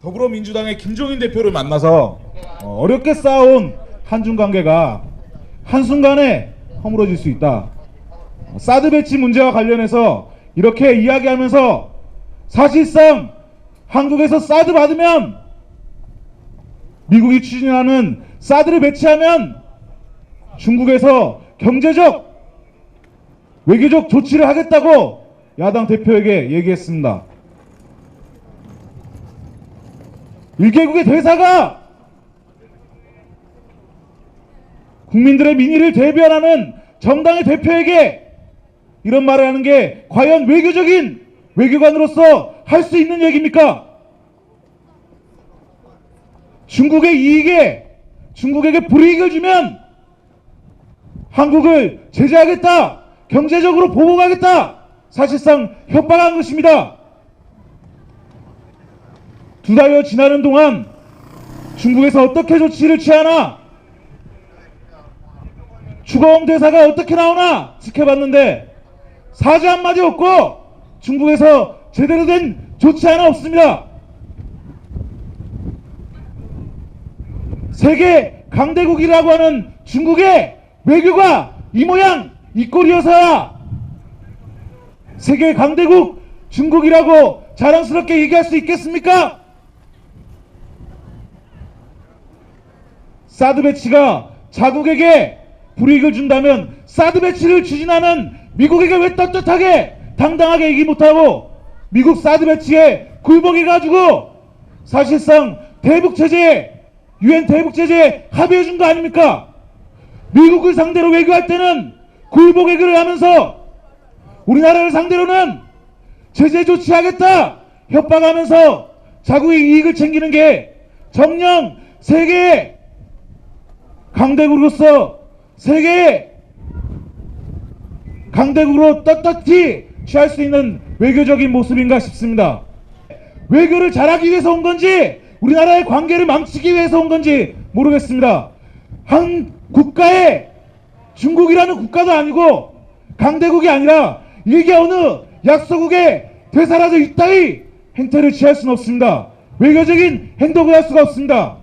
더불어민주당의 김종인 대표를 만나서 어렵게 쌓아온 한중 관계가 한순간에 허물어질 수 있다. 사드 배치 문제와 관련해서 이렇게 이야기하면서 사실상 한국에서 사드 받으면 미국이 추진하는 사드를 배치하면 중국에서 경제적, 외교적 조치를 하겠다고 야당 대표에게 얘기했습니다. 1개국의 대사가 국민들의 민의를 대변하는 정당의 대표에게 이런 말을 하는 게 과연 외교적인 외교관으로서 할 수 있는 얘기입니까? 중국의 이익에, 중국에게 불이익을 주면 한국을 제재하겠다, 경제적으로 보복하겠다, 사실상 협박한 것입니다. 2달여 지나는 동안 중국에서 어떻게 조치를 취하나, 추가홍 대사가 어떻게 나오나 지켜봤는데 사죄 한마디 없고 중국에서 제대로 된 조치 하나 없습니다. 세계 강대국이라고 하는 중국의 외교가 이 모양 이 꼴이어서야 세계 강대국 중국이라고 자랑스럽게 얘기할 수 있겠습니까? 사드 배치가 자국에게 불이익을 준다면 사드 배치를 추진하는 미국에게 왜 떳떳하게 당당하게 얘기 못하고 미국 사드 배치에 굴복해가지고 사실상 대북제재, UN 대북제재에 합의해준 거 아닙니까? 미국을 상대로 외교할 때는 굴복외교를 하면서 우리나라를 상대로는 제재 조치하겠다 협박하면서 자국의 이익을 챙기는 게 정녕 세계의 강대국으로서 세계의 강대국으로 떳떳히 취할 수 있는 외교적인 모습인가 싶습니다. 외교를 잘하기 위해서 온 건지 우리나라의 관계를 망치기 위해서 온 건지 모르겠습니다. 한 국가에 중국이라는 국가도 아니고 강대국이 아니라 이게 어느 약소국의 대사라도 이따위 행태를 취할 수는 없습니다. 외교적인 행동을 할 수가 없습니다.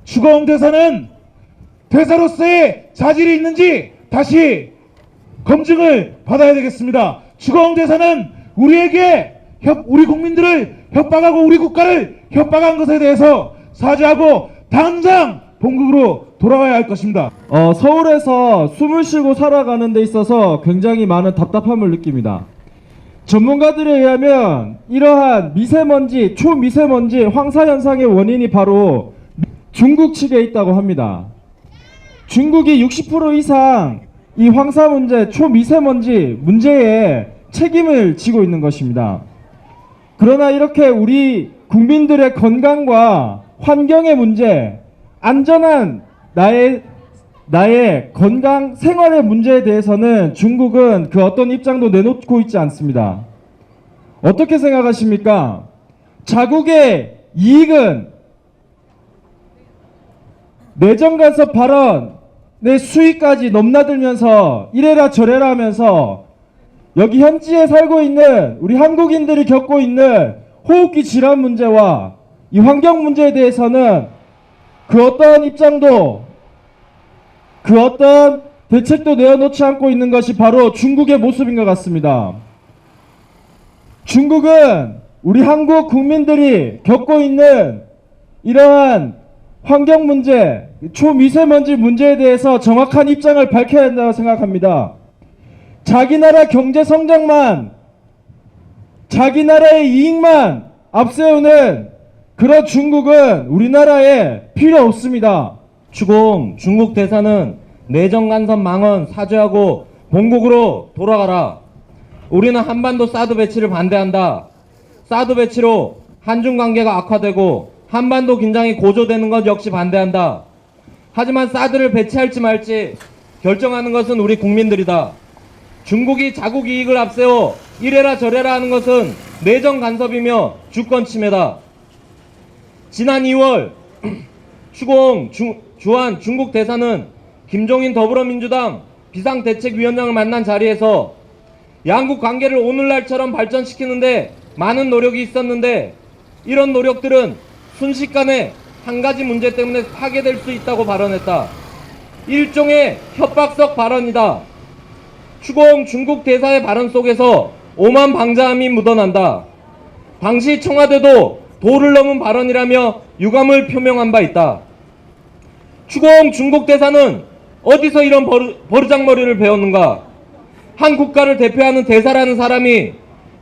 추가홍 대사는 대사로서의 자질이 있는지 다시 검증을 받아야 되겠습니다. 추가홍 대사는 우리에게 우리 국민들을 협박하고 우리 국가를 협박한 것에 대해서 사죄하고 당장 본국으로 돌아가야 할 것입니다. 서울에서 숨을 쉬고 살아가는 데 있어서 굉장히 많은 답답함을 느낍니다. 전문가들에 의하면 이러한 미세먼지, 초미세먼지 황사현상의 원인이 바로 중국 측에 있다고 합니다. 중국이 60% 이상 이 황사 문제, 초미세먼지 문제에 책임을 지고 있는 것입니다. 그러나 이렇게 우리 국민들의 건강과 환경의 문제, 안전한 나의 건강 생활의 문제에 대해서는 중국은 그 어떤 입장도 내놓고 있지 않습니다. 어떻게 생각하십니까? 자국의 이익은 내정 간섭 발언의 수위까지 넘나들면서 이래라 저래라 하면서 여기 현지에 살고 있는 우리 한국인들이 겪고 있는 호흡기 질환 문제와 이 환경 문제에 대해서는 그 어떤 입장도 그 어떤 대책도 내어놓지 않고 있는 것이 바로 중국의 모습인 것 같습니다. 중국은 우리 한국 국민들이 겪고 있는 이러한 환경 문제, 초미세먼지 문제에 대해서 정확한 입장을 밝혀야 한다고 생각합니다. 자기 나라 경제 성장만, 자기 나라의 이익만 앞세우는 그런 중국은 우리나라에 필요 없습니다. 추공 중국 대사는 내정 간섭 망언 사죄하고 본국으로 돌아가라. 우리는 한반도 사드 배치를 반대한다. 사드 배치로 한중 관계가 악화되고 한반도 긴장이 고조되는 것 역시 반대한다. 하지만 사드를 배치할지 말지 결정하는 것은 우리 국민들이다. 중국이 자국 이익을 앞세워 이래라 저래라 하는 것은 내정 간섭이며 주권 침해다. 지난 2월 추공 주한 중국 대사는 김종인 더불어민주당 비상대책위원장을 만난 자리에서 양국 관계를 오늘날처럼 발전시키는데 많은 노력이 있었는데 이런 노력들은 순식간에 한 가지 문제 때문에 파괴될 수 있다고 발언했다. 일종의 협박성 발언이다. 추공 중국 대사의 발언 속에서 오만방자함이 묻어난다. 당시 청와대도 도를 넘은 발언이라며 유감을 표명한 바 있다. 추공 중국 대사는 어디서 이런 버르장머리를 배웠는가? 한 국가를 대표하는 대사라는 사람이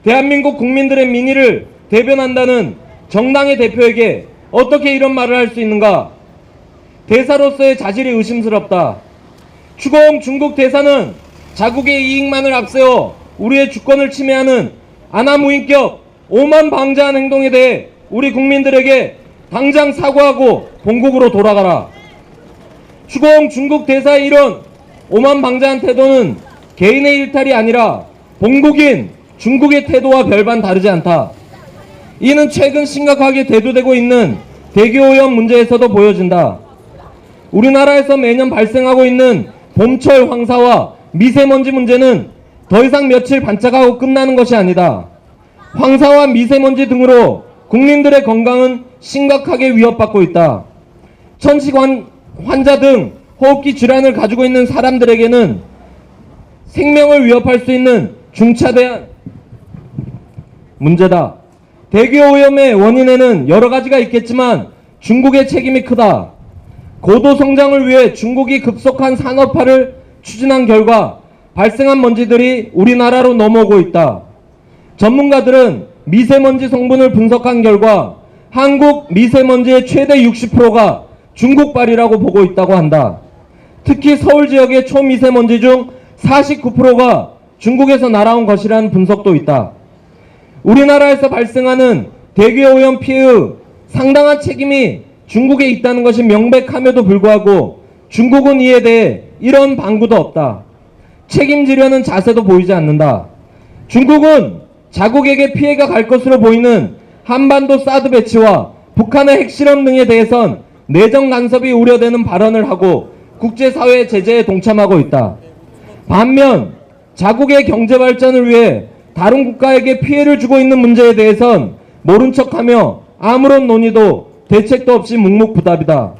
대한민국 국민들의 민의를 대변한다는 정당의 대표에게 어떻게 이런 말을 할 수 있는가? 대사로서의 자질이 의심스럽다. 추공 중국 대사는 자국의 이익만을 앞세워 우리의 주권을 침해하는 아나무인격 오만방자한 행동에 대해 우리 국민들에게 당장 사과하고 본국으로 돌아가라. 추공 중국 대사의 이런 오만방자한 태도는 개인의 일탈이 아니라 본국인 중국의 태도와 별반 다르지 않다. 이는 최근 심각하게 대두되고 있는 대기오염 문제에서도 보여진다. 우리나라에서 매년 발생하고 있는 봄철 황사와 미세먼지 문제는 더 이상 며칠 반짝하고 끝나는 것이 아니다. 황사와 미세먼지 등으로 국민들의 건강은 심각하게 위협받고 있다. 천식 환자 등 호흡기 질환을 가지고 있는 사람들에게는 생명을 위협할 수 있는 중차대한 문제다. 대기오염의 원인에는 여러 가지가 있겠지만 중국의 책임이 크다. 고도 성장을 위해 중국이 급속한 산업화를 추진한 결과 발생한 먼지들이 우리나라로 넘어오고 있다. 전문가들은 미세먼지 성분을 분석한 결과 한국 미세먼지의 최대 60%가 중국발이라고 보고 있다고 한다. 특히 서울 지역의 초미세먼지 중 49%가 중국에서 날아온 것이라는 분석도 있다. 우리나라에서 발생하는 대기오염 피해의 상당한 책임이 중국에 있다는 것이 명백함에도 불구하고 중국은 이에 대해 이런 방구도 없다. 책임지려는 자세도 보이지 않는다. 중국은 자국에게 피해가 갈 것으로 보이는 한반도 사드 배치와 북한의 핵실험 등에 대해선 내정 간섭이 우려되는 발언을 하고 국제사회 제재에 동참하고 있다. 반면 자국의 경제 발전을 위해 다른 국가에게 피해를 주고 있는 문제에 대해선 모른 척하며 아무런 논의도 대책도 없이 묵묵부답이다.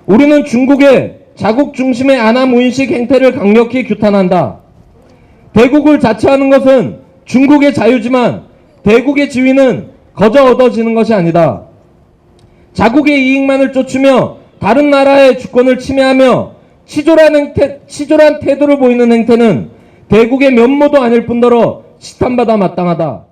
우리는 중국의 자국 중심의 아나무인식 행태를 강력히 규탄한다. 대국을 자처하는 것은 중국의 자유지만 대국의 지위는 거저 얻어지는 것이 아니다. 자국의 이익만을 쫓으며 다른 나라의 주권을 침해하며 치졸한 태도를 보이는 행태는 대국의 면모도 아닐 뿐더러 시탄받아 마땅하다.